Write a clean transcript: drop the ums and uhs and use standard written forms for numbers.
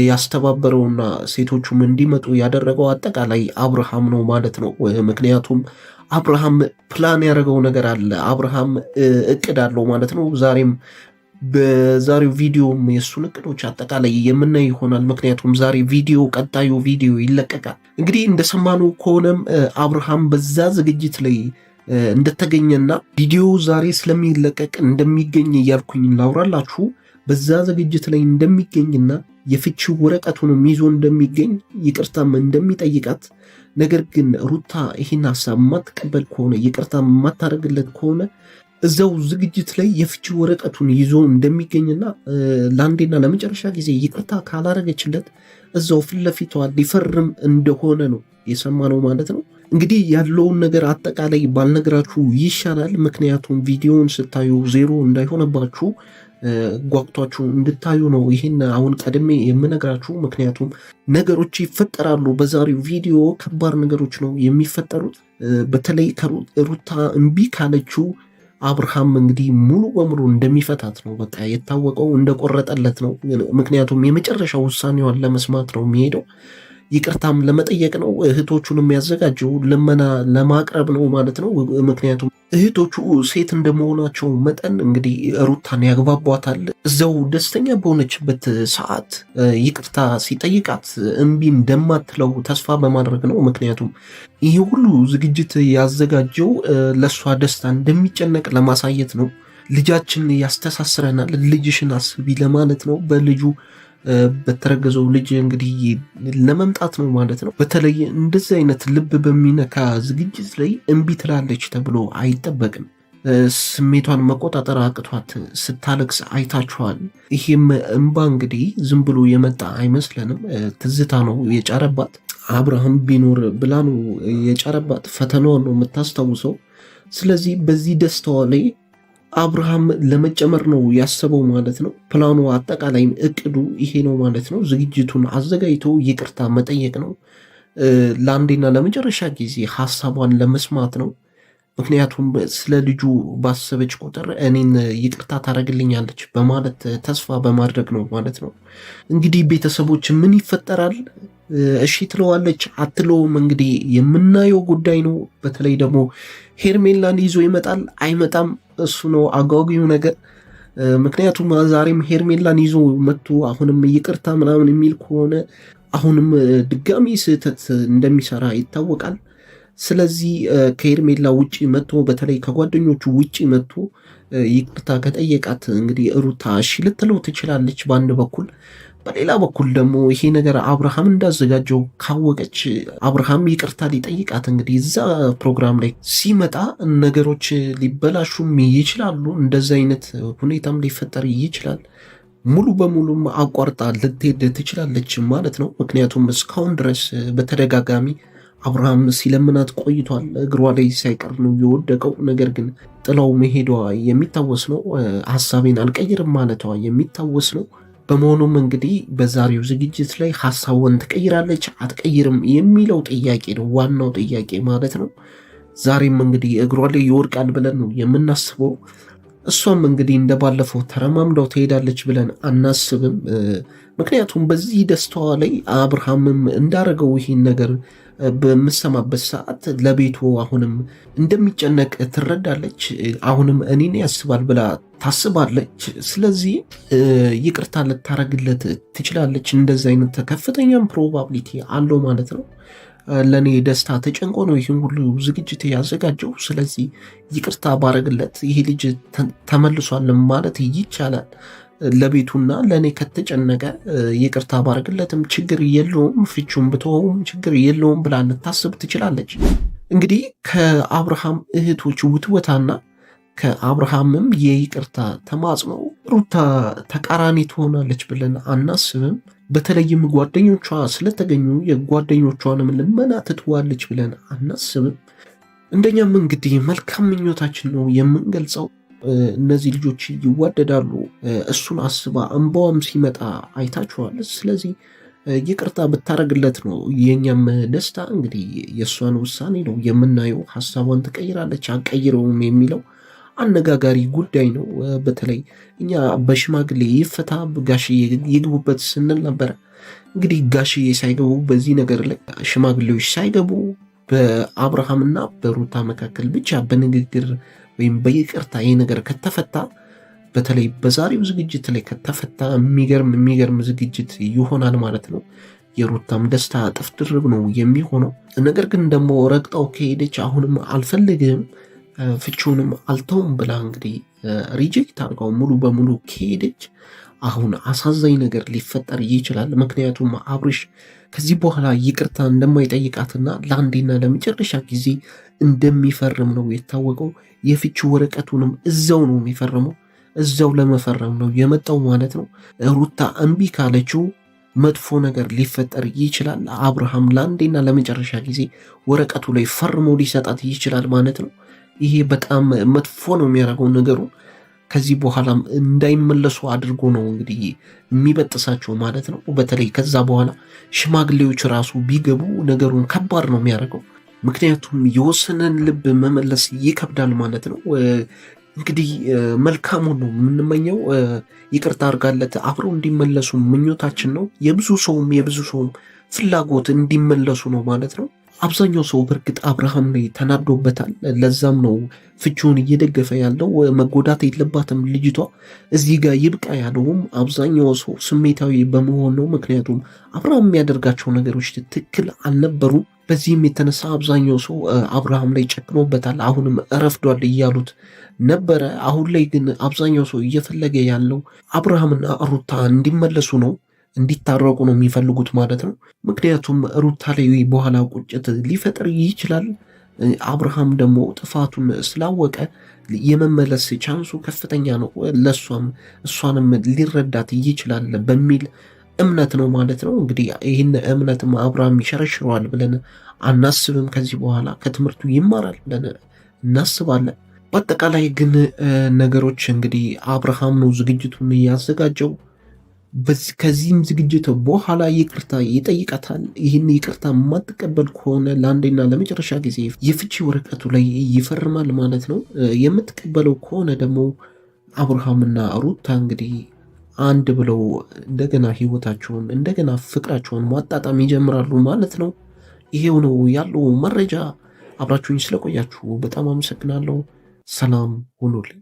ያስተባበረውና ሴቶቹም እንዲመጡ ያደረገው አጠቃላይ አብርሃም ነው ማለት ነው። ምክንያቱም አብርሃም ፕላን ያደረገው ነገር አለ። አብርሃም እቅድ አለው ማለት ነው። ዛሬም በዛሬው ቪዲዮም የእሱን እቅዶች አጠቃላይ የምናይ ይሆናል። ምክንያቱም ዛሬ ቀጣዩ ቪዲዮ ይለቀቃል። እንግዲህ እንደሰማነው ከሆነም አብርሃም በዛ ዝግጅት ላይ እንደተገኘና ቪዲዮ ዛሬ ስለሚለቀቅ እንደሚገኝ እያልኩኝ ላውራላችሁ። በዛ ዝግጅት ላይ እንደሚገኝና የፍቺው ወረቀቱንም ይዞ እንደሚገኝ ይቅርታም እንደሚጠይቃት፣ ነገር ግን ሩታ ይህን ሀሳብ የማትቀበል ከሆነ ይቅርታ የማታደርግለት ከሆነ እዛው ዝግጅት ላይ የፍቺው ወረቀቱን ይዞ እንደሚገኝና ለአንዴና ለመጨረሻ ጊዜ ይቅርታ ካላረገችለት እዛው ፊት ለፊቷ ሊፈርም እንደሆነ ነው የሰማነው ማለት ነው። እንግዲህ ያለውን ነገር አጠቃላይ ባልነግራችሁ ይሻላል። ምክንያቱም ቪዲዮውን ስታዩ ዜሮ እንዳይሆነባችሁ ጓጉታችሁ እንድታዩ ነው ይህን አሁን ቀድሜ የምነግራችሁ። ምክንያቱም ነገሮች ይፈጠራሉ። በዛሬው ቪዲዮ ከባድ ነገሮች ነው የሚፈጠሩት። በተለይ ሩታ እምቢ ካለችው አብርሃም እንግዲህ ሙሉ በሙሉ እንደሚፈታት ነው በቃ የታወቀው፣ እንደቆረጠለት ነው። ምክንያቱም የመጨረሻ ውሳኔዋን ለመስማት ነው የሚሄደው። ይቅርታም ለመጠየቅ ነው። እህቶቹን የሚያዘጋጀው ልመና ለማቅረብ ነው ማለት ነው። ምክንያቱም እህቶቹ ሴት እንደመሆናቸው መጠን እንግዲህ ሩታን ያግባቧታል። እዛው ደስተኛ በሆነችበት ሰዓት ይቅርታ ሲጠይቃት እምቢ እንደማትለው ተስፋ በማድረግ ነው። ምክንያቱም ይህ ሁሉ ዝግጅት ያዘጋጀው ለእሷ ደስታ እንደሚጨነቅ ለማሳየት ነው። ልጃችን ያስተሳስረናል፣ ልጅሽን አስቢ ለማለት ነው። በልጁ በተረገዘው ልጅ እንግዲህ ለመምጣት ነው ማለት ነው። በተለይ እንደዚህ አይነት ልብ በሚነካ ዝግጅት ላይ እምቢ ትላለች ተብሎ አይጠበቅም። ስሜቷን መቆጣጠር አቅቷት ስታለቅስ አይታችኋል። ይሄም እንባ እንግዲህ ዝም ብሎ የመጣ አይመስለንም። ትዝታ ነው የጫረባት። አብርሃም ቢኖር ብላ ነው የጫረባት። ፈተናዋን ነው የምታስታውሰው። ስለዚህ በዚህ ደስታዋ ላይ አብርሃም ለመጨመር ነው ያሰበው ማለት ነው። ፕላኑ አጠቃላይ እቅዱ ይሄ ነው ማለት ነው። ዝግጅቱን አዘጋጅቶ ይቅርታ መጠየቅ ነው። ለአንዴና ለመጨረሻ ጊዜ ሀሳቧን ለመስማት ነው። ምክንያቱም ስለ ልጁ ባሰበች ቁጥር እኔን ይቅርታ ታደርግልኛለች በማለት ተስፋ በማድረግ ነው ማለት ነው። እንግዲህ ቤተሰቦች ምን ይፈጠራል? እሺ ትለዋለች አትለውም? እንግዲህ የምናየው ጉዳይ ነው። በተለይ ደግሞ ሄርሜላን ይዞ ይመጣል አይመጣም? እሱ ነው አጓጊው ነገር። ምክንያቱም ዛሬም ሄርሜላን ይዞ መጥቶ አሁንም ይቅርታ ምናምን የሚል ከሆነ አሁንም ድጋሚ ስህተት እንደሚሰራ ይታወቃል። ስለዚህ ከሄርሜላ ውጪ መጥቶ በተለይ ከጓደኞቹ ውጪ መጥቶ ይቅርታ ከጠየቃት እንግዲህ ሩታ እሺ ልትለው ትችላለች በአንድ በኩል። በሌላ በኩል ደግሞ ይሄ ነገር አብርሃም እንዳዘጋጀው ካወቀች አብርሃም ይቅርታ ሊጠይቃት እንግዲህ እዛ ፕሮግራም ላይ ሲመጣ ነገሮች ሊበላሹም ይችላሉ። እንደዚ አይነት ሁኔታም ሊፈጠር ይችላል። ሙሉ በሙሉም አቋርጣ ልትሄድ ትችላለች ማለት ነው። ምክንያቱም እስካሁን ድረስ በተደጋጋሚ አብርሃም ሲለምናት ቆይቷል። እግሯ ላይ ሳይቀር ነው የወደቀው። ነገር ግን ጥላው መሄዷ የሚታወስ ነው። ሀሳቤን አልቀይርም ማለቷ የሚታወስ ነው። በመሆኑም እንግዲህ በዛሬው ዝግጅት ላይ ሀሳቧን ትቀይራለች አትቀይርም የሚለው ጥያቄ ነው ዋናው ጥያቄ ማለት ነው። ዛሬም እንግዲህ እግሯ ላይ ይወርቃል ብለን ነው የምናስበው። እሷም እንግዲህ እንደባለፈው ተረማምዳው ትሄዳለች ብለን አናስብም። ምክንያቱም በዚህ ደስታዋ ላይ አብርሃምም እንዳረገው ይህን ነገር በምሰማበት ሰዓት ለቤቱ አሁንም እንደሚጨነቅ ትረዳለች። አሁንም እኔን ያስባል ብላ ታስባለች። ስለዚህ ይቅርታ ልታረግለት ትችላለች። እንደዚህ አይነት ከፍተኛም ፕሮባቢሊቲ አለው ማለት ነው። ለእኔ ደስታ ተጨንቆ ነው ይህን ሁሉ ዝግጅት ያዘጋጀው። ስለዚህ ይቅርታ ባረግለት ይሄ ልጅ ተመልሷል ማለት ይቻላል። ለቤቱና ለእኔ ከተጨነቀ ይቅርታ ባረግለትም ችግር የለውም፣ ፍቹም ብትወውም ችግር የለውም ብላ ልታስብ ትችላለች። እንግዲህ ከአብርሃም እህቶች ውትወታና ከአብርሃምም የይቅርታ ተማጽኖ ሩታ ተቃራኒ ትሆናለች ብለን አናስብም። በተለይም ጓደኞቿ ስለተገኙ የጓደኞቿንም ልመና ትትዋለች ብለን አናስብም። እንደኛም እንግዲህ መልካም ምኞታችን ነው የምንገልጸው። እነዚህ ልጆች ይዋደዳሉ። እሱን አስባ እንባዋም ሲመጣ አይታችኋል። ስለዚህ ይቅርታ ብታረግለት ነው የኛም ደስታ። እንግዲህ የእሷን ውሳኔ ነው የምናየው። ሀሳቧን ትቀይራለች አትቀይረውም የሚለው አነጋጋሪ ጉዳይ ነው። በተለይ እኛ በሽማግሌ ይፈታ ጋሽዬ ይግቡበት ስንል ነበረ። እንግዲህ ጋሽዬ ሳይገቡ በዚህ ነገር ላይ ሽማግሌዎች ሳይገቡ በአብርሃምና በሩታ መካከል ብቻ በንግግር ወይም በይቅርታ ይህ ነገር ከተፈታ በተለይ በዛሬው ዝግጅት ላይ ከተፈታ የሚገርም ዝግጅት ይሆናል ማለት ነው። የሩታም ደስታ እጥፍ ድርብ ነው የሚሆነው። ነገር ግን ደግሞ ረግጣው ከሄደች አሁንም አልፈልግም ፍቺውንም አልተውም ብላ እንግዲህ ሪጀክት አድርጋው ሙሉ በሙሉ ከሄደች አሁን አሳዛኝ ነገር ሊፈጠር ይችላል። ምክንያቱም አብርሽ ከዚህ በኋላ ይቅርታ እንደማይጠይቃትና ለአንዴና ለመጨረሻ ጊዜ እንደሚፈርም ነው የታወቀው። የፍቺ ወረቀቱንም እዛው ነው የሚፈርመው፣ እዛው ለመፈረም ነው የመጣው ማለት ነው። ሩታ እምቢ ካለችው መጥፎ ነገር ሊፈጠር ይችላል። አብርሃም ለአንዴና ለመጨረሻ ጊዜ ወረቀቱ ላይ ፈርሞ ሊሰጣት ይችላል ማለት ነው። ይሄ በጣም መጥፎ ነው የሚያደርገው ነገሩን ከዚህ በኋላም እንዳይመለሱ አድርጎ ነው እንግዲህ የሚበጥሳቸው ማለት ነው። በተለይ ከዛ በኋላ ሽማግሌዎች ራሱ ቢገቡ ነገሩን ከባድ ነው የሚያደርገው። ምክንያቱም የወሰነን ልብ መመለስ ይከብዳል ማለት ነው። እንግዲህ መልካሙን ነው የምንመኘው። ይቅርታ አድርጋለት አብረው እንዲመለሱ ምኞታችን ነው። የብዙ ሰውም ፍላጎት እንዲመለሱ ነው ማለት ነው። አብዛኛው ሰው በእርግጥ አብርሃም ላይ ተናዶበታል። ለዛም ነው ፍቺውን እየደገፈ ያለው። መጎዳት የለባትም ልጅቷ እዚህ ጋር ይብቃ ያለውም አብዛኛው ሰው ስሜታዊ በመሆን ነው። ምክንያቱም አብርሃም የሚያደርጋቸው ነገሮች ትክክል አልነበሩም። በዚህም የተነሳ አብዛኛው ሰው አብርሃም ላይ ጨክኖበታል። አሁንም እረፍዷል እያሉት ነበረ። አሁን ላይ ግን አብዛኛው ሰው እየፈለገ ያለው አብርሃምና ሩታ እንዲመለሱ ነው፣ እንዲታረቁ ነው የሚፈልጉት ማለት ነው። ምክንያቱም ሩታ ላይ በኋላ ቁጭት ሊፈጥር ይችላል። አብርሃም ደግሞ ጥፋቱን ስላወቀ የመመለስ ቻንሱ ከፍተኛ ነው። እሷንም ሊረዳት ይችላል በሚል እምነት ነው ማለት ነው። እንግዲህ ይህን እምነትም አብርሃም ይሸረሽረዋል ብለን አናስብም። ከዚህ በኋላ ከትምህርቱ ይማራል ብለን እናስባለን። በአጠቃላይ ግን ነገሮች እንግዲህ አብርሃም ነው ዝግጅቱን ያዘጋጀው። ከዚህም ዝግጅት በኋላ ይቅርታ ይጠይቃታል። ይህን ይቅርታ የማትቀበል ከሆነ ለአንዴና ለመጨረሻ ጊዜ የፍቺ ወረቀቱ ላይ ይፈርማል ማለት ነው። የምትቀበለው ከሆነ ደግሞ አብርሃምና ሩታ እንግዲህ አንድ ብለው እንደገና ህይወታቸውን እንደገና ፍቅራቸውን ማጣጣም ይጀምራሉ ማለት ነው። ይሄው ነው ያለው መረጃ። አብራችሁኝ ስለቆያችሁ በጣም አመሰግናለሁ። ሰላም ሁኑልኝ።